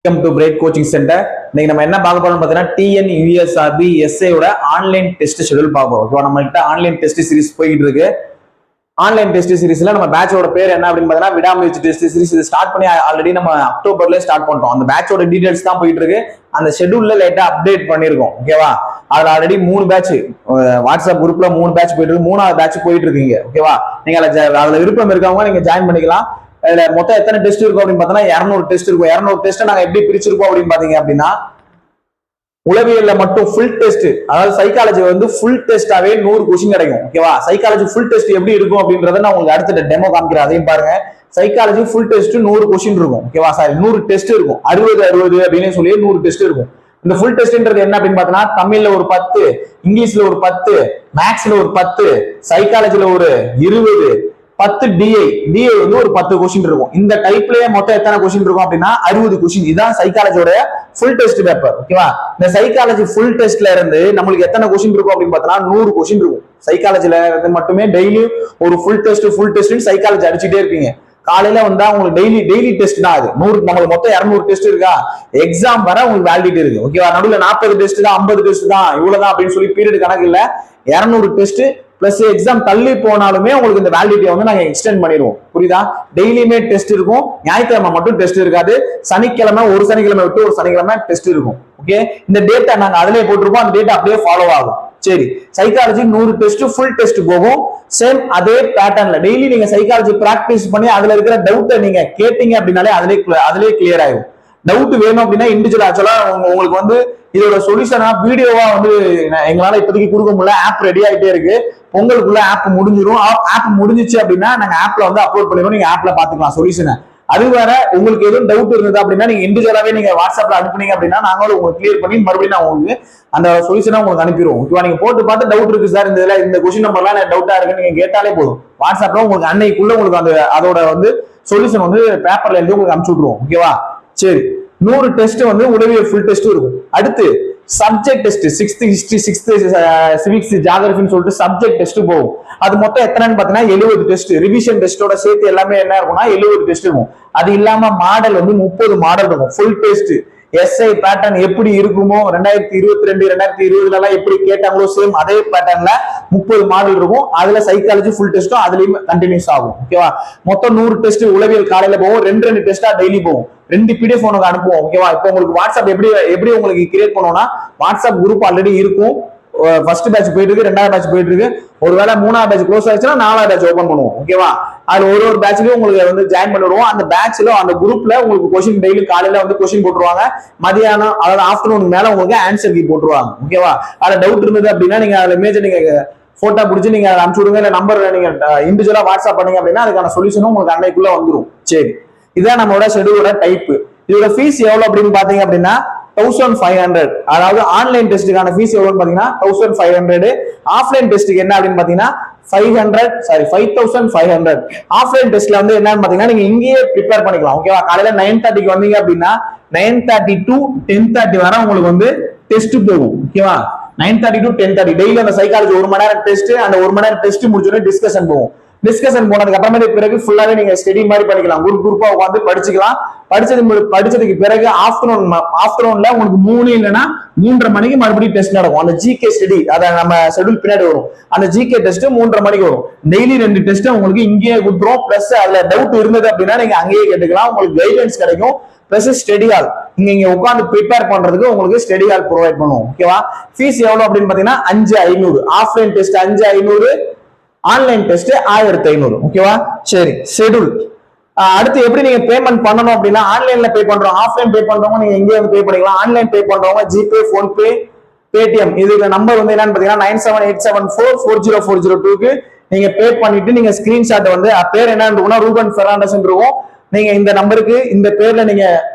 Welcome to Bright coaching centre. இன்னைக்கு நம்ம என்ன பார்க்க போறோம்னு பார்த்தீங்கன்னா TNUSRB SA online test schedule பார்க்க போறோம். ஓகேவா, நம்மகிட்ட ஆன்லைன் டெஸ்ட் சீரிஸ் போயிட்டு இருக்கு. ஆன்லைன் டெஸ்ட் சீரிஸ்ல நம்ம பேட்சோட பேர் என்ன அப்படின்னு பார்த்தீங்கன்னா விடாமுயற்சி டெஸ்ட் சீரிஸ். இது ஸ்டார்ட் பண்ணி ஆல்ரெடி நம்ம அக்டோபர்ல ஸ்டார்ட் பண்ணிட்டோம். அந்த பேட்சோட டீடைல்ஸ் தான் போயிட்டு இருக்கு. அந்த ஷெட்யூல்ல லைட்டா அப்டேட் பண்ணிருக்கோம். ஓகேவா, அதுல ஆல்ரெடி 3 பேட்ச் வாட்ஸ்அப் குரூப்ல 3 பேட்ச் போயிட்டு இருக்கு. 3வது பேட்ச் போயிட்டு இருக்கீங்க. ஓகேவா, நீங்க அதுல விருப்பம் இருக்கவங்க நீங்க ஜாயின் பண்ணிக்கலாம். அதுல மொத்தம் எத்தனை டெஸ்ட் இருக்கும் அப்படின்னு பார்த்தோம்னா 200 டெஸ்ட் இருக்கும். 200 டெஸ்ட் நாங்க எப்படி பிரிச்சிருக்கோம் அப்படின்னு பாத்தீங்க அப்படின்னா, உளவியல்ல மட்டும் ஃபுல் டெஸ்ட், அதாவது சைக்காலஜி வந்து ஃபுல் டெஸ்டாவே 100 கொஸ்டின் கிடைக்கும். ஓகேவா, சைக்காலஜி ஃபுல் டெஸ்ட் எப்படி இருக்கும் அப்படின்றத நான் உங்களுக்கு அடுத்த டெமோ காமிக்கிறேன், அதையும் பாருங்க. சைக்காலஜி ஃபுல் டெஸ்ட் 100 கொஸ்டின் இருக்கும். ஓகேவா, சாரி 100 டெஸ்ட் இருக்கும். 60 அப்படின்னு சொல்லி 100 டெஸ்ட் இருக்கும். இந்த ஃபுல் டெஸ்ட்ன்றது என்ன அப்படின்னு பார்த்தோம்னா, தமிழ்ல ஒரு 10, இங்கிலீஷ்ல ஒரு 10, மேக்ஸ்ல ஒரு 10, சைக்காலஜில ஒரு 20, 10 டிஐ வந்து ஒரு 10 கொஸ்டின் இருக்கும். இந்த டைப்லயே மொத்தம் எத்தனை கொஸ்டின் இருக்கும் அப்படின்னா 60 கொஸ்டின். இதுதான் சைக்காலஜியோட ஃபுல் டெஸ்ட் பேப்பர். ஓகேவா, இந்த சைக்காலஜி ஃபுல் டெஸ்ட்ல இருந்து நம்மளுக்கு எத்தனை கொஸ்டின் இருக்கும் அப்படின்னு பார்த்தோம்னா 100 கொஸ்டின் இருக்கும். சைக்காலஜில இருந்து மட்டுமே டெய்லி ஒரு ஃபுல் டெஸ்ட் சைக்காலஜி அடிச்சுட்டே இருப்பீங்க. காலையில வந்தா உங்களுக்கு டெய்லி டெஸ்ட் தான் அது. நம்மளுக்கு மொத்தம் 200 டெஸ்ட் இருக்கா, எக்ஸாம் வர உங்களுக்கு வேலிடிட்டி இருக்கு. ஓகேவா, நடுவில் 40 டெஸ்ட் தான், 50 டெஸ்ட் தான், இவ்வளவுதான் அப்படின்னு சொல்லி பீரியட் கணக்கு இல்ல. 200 டெஸ்ட் பிளஸ் எக்ஸாம் தள்ளி போனாலுமே உங்களுக்கு இந்த வேலிடிட்டியை வந்து நாங்க எக்ஸ்டெண்ட் பண்ணிடுவோம். புரியுதா, டெய்லியுமே டெஸ்ட் இருக்கும். ஞாயிற்றுக்கிழமை மட்டும் டெஸ்ட் இருக்காது. சனிக்கிழமை ஒரு சனிக்கிழமை விட்டு ஒரு சனிக்கிழமை டெஸ்ட் இருக்கும். ஓகே, இந்த டேட்டா நாங்க அதிலே போட்டிருப்போம். அந்த டேட்டா அப்படியே ஃபாலோ ஆகும். சரி, சைக்காலஜி 100 டெஸ்ட் ஃபுல் டெஸ்ட் போகும். சேம் அதே பேட்டர்ன்ல டெய்லி நீங்க சைக்காலஜி பிராக்டிஸ் பண்ணி அதுல இருக்கிற டவுட்டை நீங்க கேட்டீங்க அப்படின்னாலே அதிலே கிளியர் ஆகும். டவுட் வேணும் அப்படின்னா இண்டிவிஜுவல் ஆக்சுவலா உங்களுக்கு வந்து இதோட சொல்யூஷனா வீடியோவா வந்து எங்களால இப்போதைக்கு கொடுக்க முடியல. ஆப் ரெடி ஆகிட்டே இருக்கு. பொங்கலுக்குள்ள ஆப் முடிஞ்சிடும். ஆப் முடிஞ்சிச்சு அப்படின்னா நாங்க ஆப்ல வந்து அப்லோட் பண்ணிடுவோம். நீங்க ஆப்ல பாத்துக்கலாம் சொல்யூஷனை. அது வேற, உங்களுக்கு எதுவும் டவுட் இருந்தது அப்படின்னா நீங்க இண்டிவிஜுவலாவே நீங்க வாட்ஸ்அப்ல அனுப்புனீங்க அப்படின்னா நாங்களும் உங்களுக்கு கிளியர் பண்ணி மறுபடியும் நான் உங்களுக்கு அந்த சொல்யூஷனை உங்களுக்கு அனுப்பிடுவோம். ஓகேவா, நீங்க போட்டு பார்த்து டவுட் இருக்கு சார், இந்த இதுல இந்த கொஸ்டின் நம்பர்லாம் எனக்கு டவுட்டா இருக்குன்னு நீங்க கேட்டாலே போதும். வாட்ஸ்அப்ல உங்களுக்கு அன்னைக்குள்ள உங்களுக்கு அந்த அதோட வந்து சொல்யூஷன் வந்து பேப்பர்ல இருந்து உங்களுக்கு அனுப்பிச்சு விட்டுருவோம். ஓகேவா, சரி. 100 டெஸ்ட் வந்து உளவியல் ஃபுல் டெஸ்ட் இருக்கும். அடுத்து subject test 6th history, 6th civics, ஜியோகிராஃபின்னு சொல்லிட்டு சப்ஜெக்ட் டெஸ்ட் போகும். அது மொத்தம் எத்தனைன்னு பாத்தீங்கன்னா 70 டெஸ்ட். ரிவிஷன் டெஸ்டோட சேர்த்து எல்லாமே என்ன இருக்கும்னா 70 டெஸ்ட் இருக்கும். அது இல்லாம மாடல் வந்து 30 மாடல் இருக்கும். ஃபுல் டெஸ்ட் எஸ்ஐ பேட்டர்ன் எப்படி இருக்குமோ 2022 2020 எப்படி கேட்டாங்களோ சேம் அதே பேட்டர்ன்ல 30 மாடல் இருக்கும். அதுல சைக்காலஜி ஃபுல் டெஸ்டும் அதுலயும் கண்டினியூஸ் ஆகும். ஓகேவா, மொத்தம் 100 டெஸ்ட் உளவியல் காலையில போகும். 2 டெஸ்டா டெய்லி போகும். 2 PDF உனக்கு அனுப்புவோம். ஓகேவா, இப்போ உங்களுக்கு வாட்ஸ்அப் எப்படி உங்களுக்கு கிரியேட் பண்ணுவோம்னா, வாட்ஸ்அப் குரூப் ஆல்ரெடி இருக்கும். ஃபர்ஸ்ட் பேட்ச் போயிட்டு இருக்கு, 2வது பேட்ச் போயிட்டு இருக்கு. ஒருவேளை 3வது பேட்ச் க்ளோஸ் ஆயிடுச்சுன்னா 4வது பேட்ச் ஓபன் பண்ணுவோம். ஓகேவா, அதுல ஒரு பேட்ச்லயும் உங்களுக்கு வந்து ஜாயின் பண்ணிடுவோம். அந்த பேட்ச்ல அந்த குரூப்ல உங்களுக்கு கொஸ்டின் டெய்லி காலையில வந்து கொஸ்டின் போட்டுருவாங்க. மதியானம் அதாவது ஆஃப்டர்நூன் மேல உங்களுக்கு ஆன்சர் கீ போட்டுருவாங்க. ஓகேவா, அதுல டவுட் இருந்தது அப்படின்னா நீங்க அதுல இமேஜ் நீங்க போட்டோ பிடிச்சி நீங்க அனுப்பிச்சு விடுங்க. இல்ல நம்பர் நீங்க இண்டிவிஜுவலா வாட்ஸ்அப் பண்ணீங்க அப்படின்னா அதுக்கான சொல்யூஷனும் உங்களுக்கு அன்னைக்குள்ள வந்துடும். சரி, இதான் நம்மளோட ஷெட்யூலோட டைப். இதோட ஃபீஸ் எவ்வளவு அப்படின்னு பாத்தீங்க அப்படின்னா 1500. அதாவது ஆன்லைன் டெஸ்ட்டுக்கான ஃபீஸ் எவ்வளவுன்னு பாத்தீங்கன்னா 1500. ஆஃப்லைன் டெஸ்ட்டுக்கு என்ன அப்படின்னு பாத்தீங்கன்னா 5500. ஆஃப்லைன் டெஸ்ட்ல வந்து என்னன்னு பாத்தீங்கன்னா நீங்க இங்கேயே ப்ரிப்பேர் பண்ணிக்கலாம். ஓகேவா, காலையில 9:30க்கு வந்தீங்க அப்படின்னா 9:30 to 10:30 வரை உங்களுக்கு வந்து டெஸ்ட் போகும். ஓகேவா, 9:30 to 10:30 டெய்லி அந்த சைக்காலஜி 1 மணி நேரம் டெஸ்ட். அந்த 1 மணி நேரம் டெஸ்ட் முடிச்சோடனே டிஸ்கஷன் போகும். டிஸ்கஷன் போனதுக்கு அப்புறமேட்டு பிறகு ஃபுல்லாவே நீங்க ஸ்டடி மாதிரி பண்ணிக்கலாம். குரூப்பா உட்காந்து படிச்சுக்கலாம். படிச்சதுக்கு பிறகு ஆஃப்டர்நூன்ல உங்களுக்கு 3 இல்லைன்னா 3:30 மணிக்கு மறுபடியும் டெஸ்ட் நடக்கும். அந்த ஜிகே ஸ்டடி, அதை நம்ம ஷெட்யூல் பின்னாடி வரும். அந்த ஜிகே டெஸ்ட் 3:30 மணிக்கு வரும். டெய்லி 2 டெஸ்ட் உங்களுக்கு இங்கேயே கொடுத்துரும். பிளஸ் அதுல டவுட் இருந்தது அப்படின்னா நீங்க அங்கேயே கேட்டுக்கலாம். உங்களுக்கு கைடன்ஸ் கிடைக்கும். பிளஸ் ஸ்டடி ஹால் நீங்க உட்காந்து ப்ரிப்பேர் பண்றதுக்கு உங்களுக்கு ஸ்டடி ஹால் ப்ரொவைட் பண்ணுவோம். ஓகேவா, ஃபீஸ் எவ்வளவு அப்படின்னு பாத்தீங்கன்னா 5500. Offline test 5500, online test 1500. ஓகேவா, சரி. ஷெட்யூல் அடுத்து எப்படி நீங்க பேமெண்ட் பண்ணணும் அப்படின்னா, ஆன்லைன்ல பே பண்றோம், ஆஃப்லைன் பே பண்றவங்க நீங்க எங்கே வந்து பே பண்ணிக்கலாம். ஆன்லைன் பே பண்றவங்க ஜிபே, போன்பே, பேடிஎம், இதுக்கு நம்பர் வந்து என்னன்னு பாத்தீங்கன்னா 9787440402க்கு நீங்க பே பண்ணிட்டு நீங்க ஸ்கிரீன்ஷாட் வந்து பேர் என்ன இருக்கும்னா ரூபன் பெர்னாண்டஸ் இருக்கும். நீங்க இந்த நம்பருக்கு இந்த பேர்ல நீங்க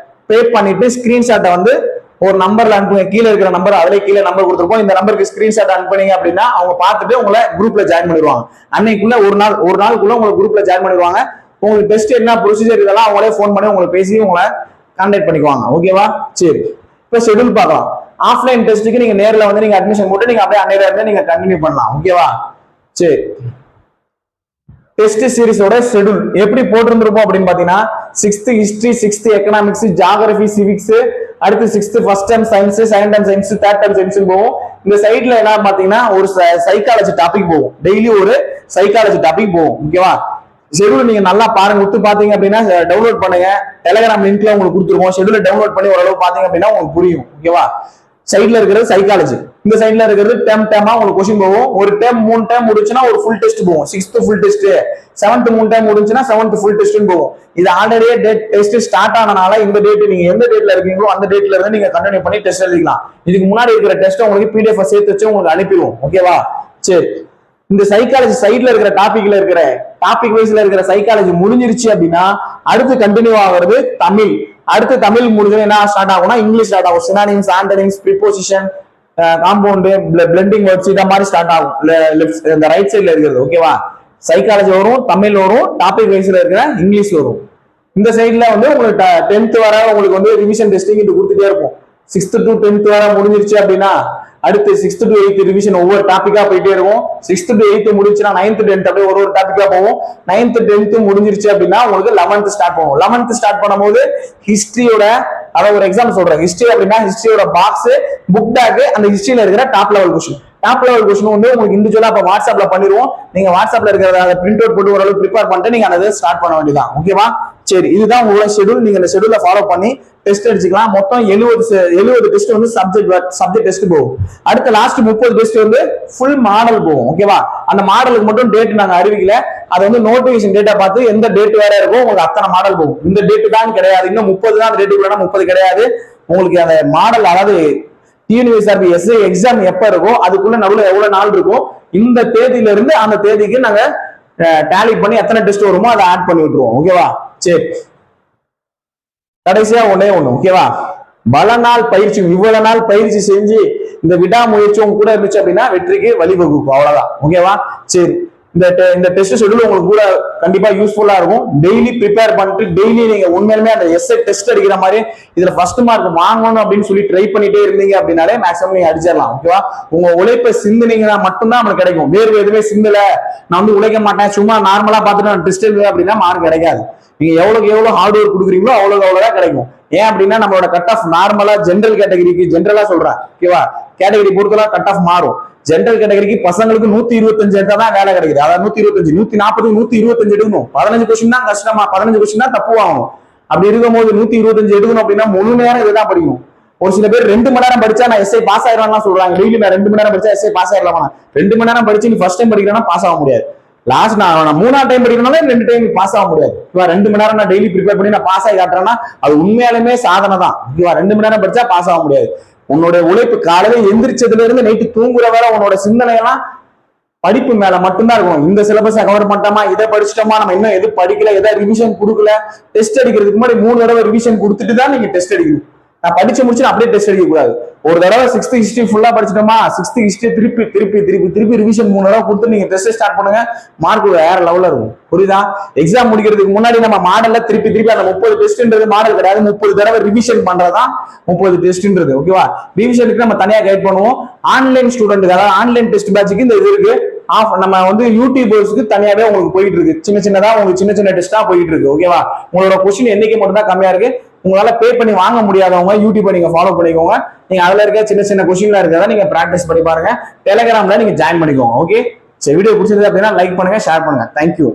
பே பண்ணிட்டு ஸ்கிரீன்ஷாட்டை வந்து ஒரு நம்பர்ல அனுப்புங்க. கீழே இருக்கிற நம்பர் அதிலே கீழே நம்பர் கொடுத்துருப்போம். இந்த நம்பருக்கு ஸ்கிரீன்ஷாட் அனுப்புனீங்க அப்படின்னா அவங்க பார்த்துட்டு உங்களை குரூப்ல ஜாயின் பண்ணிடுவாங்க. அன்னைக்குள்ள ஒரு நாளுக்குள்ள உங்களை குரூப்ல ஜாயின் பண்ணிடுவாங்க. உங்களுக்கு டெஸ்ட் என்ன ப்ரொசீஜர் இதெல்லாம் அவங்களே ஃபோன் பண்ணி உங்களை பேசி உங்களை கான்டாக்ட் பண்ணிக்குவாங்க. ஓகேவா, சரி. இப்போ ஷெட்யூல் பார்க்கலாம். ஆஃப்லைன் டெஸ்ட்டுக்கு நீங்க நேரில் வந்து நீங்க அட்மிஷன் போட்டு நீங்க அப்படியே அன்னையில இருந்து நீங்க கண்டினியூ பண்ணலாம். ஓகேவா, சரி. டெஸ்ட் சீரிஸோட ஷெட்யூல் எப்படி போட்டிருந்திருப்போம் அப்படின்னு பாத்தீங்கன்னா 6th history, 6th economics, geography, civics, அடுத்து 6th first time science, second time science, third time science போகும். இந்த சைட்ல என்ன பாத்தீங்கன்னா ஒரு சைக்காலஜி டாபிக் போகும். டெய்லி ஒரு சைக்காலஜி டாபிக் போகும். ஓகேவா? ஷெட்யூல் நீங்க நல்லா பாருங்க, விட்டு பாத்தீங்க அப்படின்னா டவுன்லோட் பண்ணுங்க. டெலிகிராம் லிங்க்ல உங்களுக்கு கொடுத்துருவோம். ஷெட்யூல டவுன்லோட் பண்ணி ஓரளவு பாத்தீங்க அப்படின்னா உங்களுக்கு புரியும். ஓகேவா? சைட்ல இருக்கிறது சைக்காலஜி, இந்த சைட்ல இருக்கிறது டேமா உங்களுக்கு கொஸ்டின் போகும். ஒரு டேம் 3 டேம் முடிச்சுன்னா ஒரு ஃபுல் டெஸ்ட் போகும். 6th full test, 7th 3 term முடிஞ்சுன்னா 7th ஃபுல் டெஸ்ட் போகும். இது ஆல்ரெடியே டெஸ்ட் ஸ்டார்ட் ஆனனால இந்த டேட் நீங்க எந்த டேட்ல இருக்கீங்களோ அந்த டேட்ல இருந்து நீங்க கண்டினியூ பண்ணி டெஸ்ட் எழுதிக்கலாம். இதுக்கு முன்னாடி இருக்கிற டெஸ்ட் உங்களுக்கு PDF சேர்த்து வச்சு உங்களுக்கு அனுப்பிடுவோம். ஓகேவா? சரி, இந்த சைக்காலஜி சைட்ல இருக்கிற டாபிக்ல இருக்கிற டாபிக் வைஸ்ல இருக்கிற சைக்காலஜி முடிஞ்சிருச்சு அப்படின்னா அடுத்து கண்டினியூ ஆகிறது தமிழ். அடுத்து தமிழ் முடிஞ்சது என்ன ஸ்டார்ட் ஆகும்னா இங்கிலீஷ் ஸ்டார்ட் ஆகும். Synonyms, antonyms, preposition, compound, blending words இத மாதிரி ஸ்டார்ட் ஆகும். இந்த ரைட் சைடுல இருக்கிறது. ஓகேவா? சைக்காலஜி வரும், தமிழ் வரும், டாபிக் வைஸ்ல இருக்கிற இங்கிலீஷ் வரும். இந்த சைட்ல வந்து உங்களுக்கு 10th வர உங்களுக்கு வந்து ரிவிஷன் டெஸ்டிங் இது கொடுத்துட்டே இருக்கும். 6th to 10th வர முடிஞ்சிருச்சு அப்படின்னா அடுத்து 6th to 8th ரிவிஷன் ஒவ்வொரு டாபிக்கா போயிட்டே இருக்கும். 6th to 8th முடிச்சுன்னா 9th 10th அப்படியே ஒரு டாபிக்கா போகும். 9th 10th முடிஞ்சிருச்சு அப்படின்னா உங்களுக்கு 11th ஸ்டார்ட் போகும். 11th ஸ்டார்ட் பண்ணும்போது ஹிஸ்டரியோட, அதாவது ஒரு எக்ஸாம்பிள் சொல்றேன். ஹிஸ்டரி அப்படின்னா ஹிஸ்டரியோட பாக்ஸ், புக் பேக், அந்த ஹிஸ்டரியில இருக்கிற top level question. Top level question வந்து உங்களுக்கு இண்டிவிஜுவலா இப்ப வாட்ஸ்அப்ல பண்ணிடுவோம். நீங்க வாட்ஸ்அப்ல இருக்கிறத பிரிண்ட் அவுட் போட்டு ஓரளவு ப்ரிப்பேர் பண்ணிட்டு நீங்க அதை ஸ்டார்ட் பண்ண வேண்டியதான். ஓகேவா? சரி, இதுதான் உங்களோட ஷெட்யூல். நீங்க இந்த ஷெட்யூல ஃபாலோ பண்ணி டெஸ்ட் அடிச்சுக்கலாம். மொத்தம் 70 டெஸ்ட் வந்து சப்ஜெக்ட் டெஸ்ட் போகும். அடுத்த லாஸ்ட் 30 டெஸ்ட் வந்து ஃபுல் மாடல் போகும். ஓகேவா? அந்த மாடலுக்கு மட்டும் டேட் நாங்க அறிவிக்கல. அது வந்து நோட்டிபிகேஷன் டேட்டா பார்த்து எந்த டேட் வேற இருக்கும் உங்களுக்கு அத்தனை மாடல் போகும். இந்த டேட் தான் கிடையாது, இன்னும் 30 தான் டேட், 30 கிடையாது. உங்களுக்கு அந்த மாடல், அதாவது டிஎன்பிஎஸ்ஆர்பி எஸ்ஐ எக்ஸாம் எப்ப இருக்கோ அதுக்குள்ள நடுவில் எவ்வளவு நாள் இருக்கும், இந்த தேதியில இருந்து அந்த தேதிக்கு நாங்க டேலி பண்ணி எத்தனை டெஸ்ட் வருமோ அதை ஆட் பண்ணி விட்டுருவோம். ஓகேவா? சரி, கடைசியா ஒண்ணே ஒண்ணு. ஓகேவா? பல நாள் பயிற்சி, இவ்வளவு நாள் பயிற்சி செஞ்சு இந்த விடாமுயற்சி உங்க கூட இருந்துச்சு அப்படின்னா வெற்றிக்கு வழிவகுக்கும். அவ்வளவுதான். ஓகேவா? சரி, இந்த டெஸ்ட் ஷெட்யூல் உங்களுக்கு கூட கண்டிப்பா யூஸ்ஃபுல்லா இருக்கும். டெய்லி ப்ரிப்பேர் பண்ணிட்டு டெய்லி நீங்க உண்மையிலுமே அந்த எஸ்ஐ டெஸ்ட் அடிக்கிற மாதிரி இதுல ஃபர்ஸ்ட் மார்க் வாங்கணும் அப்படின்னு சொல்லி ட்ரை பண்ணிட்டே இருந்தீங்க அப்படின்னாலே மேக்ஸிமம் நீங்க அடிச்சிடலாம். ஓகேவா? உங்க உழைப்பை சிந்துனீங்கன்னா மட்டும்தான் நமக்கு கிடைக்கும். வேறு எதுவுமே சிந்தல, நான் வந்து உழைக்க மாட்டேன், சும்மா நார்மலா பார்த்துட்டு நான் டெஸ்ட் எழுதுவேன் அப்படின்னா மார்க் கிடைக்காது. நீங்க எவ்வளவு ஹார்ட் ஒர்க் கொடுக்குறீங்களோ அவ்வளவுதான் கிடைக்கும். ஏன் அப்படின்னா நம்மளோட கட் ஆஃப் நார்மலா ஜென்ரல் கேட்டகரிக்கு, ஜென்ரலா சொல்றேன். ஓகேவா? கேட்டகரி பொறுத்தலாம் கட் ஆஃப் மாறும். ஜென்ரல் கேட்டகரிக்கு பசங்களுக்கு 125 எடுத்தா தான் வேலை கிடைக்குது. அதாவது 125, 140, 125 எடுக்கணும். 15 கொஸ்டின் தான் கஷ்டமா, 15 கொஸ்டின் தான் தப்பு ஆகணும். அப்படி இருக்கும் போது 125 எடுக்கணும் அப்படின்னா முழு நேரம் இதுதான் படிக்கணும். ஒரு சில பேர் 2 மணி நேரம் படிச்சா நான் எஸ்ஐ பாஸ் ஆயிடலாம் சொல்றாங்க. டெய்லி நான் 2 மணி நேரம் படிச்சா எஸ்ஐ பாஸ் ஆயிடலாமா? 2 மணி நேரம் படிச்சு நீ ஃபர்ஸ்ட் டைம் படிக்கிறேன்னா பாஸ் ஆக முடியாது. லாஸ்ட் நான் 3ஆம் டைம் படிக்கணும்னா 2 டைம் பாஸ் ஆக முடியாது. 2 மணி நேரம் நான் டெய்லி ப்ரிப்பேர் பண்ணி நான் பாஸ் ஆகி காட்டுறேன்னா அது உண்மையாலுமே சாதனை தான். 2 மணி நேரம் படிச்சா பாஸ் ஆக முடியாது. உன்னோட உழைப்பு காலையில எந்திரிச்சதுல இருந்து நைட்டு தூங்குற வரை உன்னோட சிந்தனை எல்லாம் படிப்பு மேல மட்டும்தான் இருக்கும். இந்த சிலபஸ் கவர் பண்ணிட்டோமா, இதை படிச்சுட்டோமா, நம்ம இன்னும் எது படிக்கல, எதை ரிவிஷன் கொடுக்கல. டெஸ்ட் அடிக்கிறதுக்கு முன்னாடி 3 தடவை ரிவிஷன் கொடுத்துட்டு தான் நீங்க டெஸ்ட் அடிக்கணும். நான் படிச்சு முடிச்சு அப்படியே டெஸ்ட் அடிக்க கூடாது. ஒரு தடவை 6th ஹிஸ்டரி ஃபுல்லா படிச்சிட்டோமா, 6th ஹிஸ்டரி திருப்பி ரிவிஷன் 3 தடவை கொடுத்து நீங்க டெஸ்ட் ஸ்டார்ட் பண்ணுங்க. மார்க் வேற லெவல்ல இருக்கும். புரியுதா? எக்ஸாம் முடிக்கிறதுக்கு முன்னாடி நம்ம மாடல்ல திருப்பி அந்த 30 டெஸ்ட்ன்றது மாடல் கிடையாது. 30 தடவை ரிவிஷன் பண்றதா 30 டெஸ்ட்ன்றது. ஓகேவா? ரிவிஷனுக்கு நம்ம தனியா கைட் பண்ணுவோம். ஆன்லைன் ஸ்டூடெண்ட்டுக்கு, அதாவது ஆன்லைன் டெஸ்ட் பேட்சுக்கு இந்த இது இருக்கு. நம்ம வந்து யூடியூபர்ஸ்க்கு தனியாவே உங்களுக்கு போயிட்டு இருக்கு. சின்னதா உங்களுக்கு சின்ன டெஸ்டா போயிட்டு இருக்கு. ஓகேவா? உங்களோட கொஸ்டின் எண்ணிக்கை மட்டும் தான் கம்மியா இருக்கு. உங்களால பே பண்ணி வாங்க முடியாதவங்க யூடியூப்பை நீங்க ஃபாலோ பண்ணிக்கோங்க. நீங்க அதுல இருக்க சின்ன கொஸ்டின்ல இருக்கிறத நீங்க பிராக்டிஸ் பண்ணி பாருங்க. டெலிகிராம்ல நீங்க ஜாயின் பண்ணிக்கோங்க. ஓகே? சரி, வீடியோ பிடிச்சிருந்தது அப்படின்னா லைக் பண்ணுங்க, ஷேர் பண்ணுங்க. தேங்க்யூ.